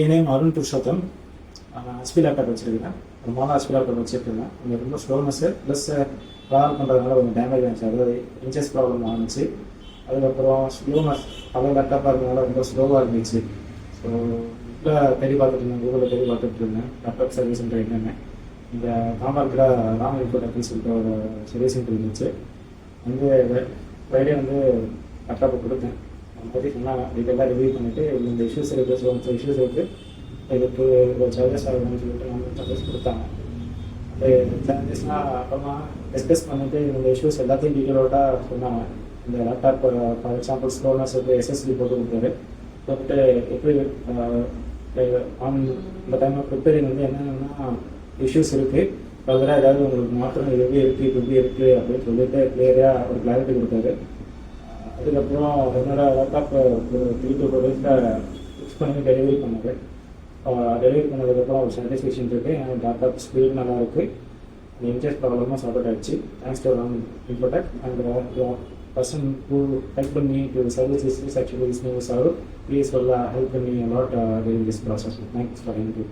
என் name Arun Purushottam. HP laptop வச்சுருக்கேன். ஒரு model HP laptop வச்சுருக்கேன். கொஞ்சம் ரொம்ப ஸ்லோனஸ்ஸு ப்ளஸ் ட்ராவல் பண்ணுறதுனால கொஞ்சம் டேமேஜ் ஆச்சு. அதாவது இன்ச்சஸ் ப்ராப்ளம் ஆனிச்சு. அதுக்கப்புறம் ஸ்லோனஸ் பழைய லேப்டாப்பாக இருந்ததுனால ரொம்ப ஸ்லோவாக இருந்துச்சு. ஸோ இப்போ தேடி பார்த்துட்டு இருந்தேன், கூகுளில் தேடி பார்த்துட்டு இருந்தேன் லேப்டாப் சர்வீஸ் சென்டர் என்னென்னு. இந்த காம்பாக்டில் ராம் இன்ஃபோடெக்னு சொல்லிட்டு ஒரு சர்வீஸ் சென்டர் இருந்துச்சு. வந்து ஃப்ரைடே வந்து லேப்டாப்பை கொடுத்தேன். அதை பற்றி சொன்னாங்க. டீட்டெயிலாக ரிவ்யூ பண்ணிவிட்டு இந்த இஷ்யூஸ் இருக்குது, ஸோ இஷ்யூஸ் இருக்குது, இதுக்கு ஒரு சார்ஜஸ் ஆகுதுன்னு சொல்லிட்டு நம்ம சார்ஜஸ் கொடுத்தாங்க. அந்த சார்ஜஸ்லாம் அப்புறமா டிஸ்கஸ் பண்ணிவிட்டு இந்த இஷ்யூஸ் எல்லாத்தையும் டீட்டெயிலோட சொன்னாங்க. இந்த laptop for example slowness SSD போட்டு கொடுத்தாரு. போட்டு எப்படி இந்த டைமில் ப்ரிப்பேரிங் வந்து என்னென்னா இஷ்யூஸ் இருக்குது, ஃபர்தராக ஏதாவது உங்களுக்கு மாற்றம் இது எப்படி இருக்குது, இது எப்படி இருக்குது அப்படின்னு சொல்லிட்டு கிளியராக ஒரு கிளாரிட்டி கொடுத்தாரு. அதுக்கப்புறம் என்னோட லேப்டாப் ஒரு 3 to 4 டேஸில் ஃபிக்ஸ் பண்ணி டெலிவரி பண்ணது. டெலிவரி பண்ணதுக்கப்புறம் ஒரு சாட்டிஸ்ஃபேக்ஷன் இருக்குது. என் லேப்டாப் ஸ்பீட் நல்லா இருக்குது. இன்ச்சஸ் ப்ராப்ளமாக சார்ட் அவுட் ஆகிடுச்சு. Thanks to Ram Infotech and person who helped me to service this is actually his name is Saurabh. He is helped me a lot during this process. Thanks for him too.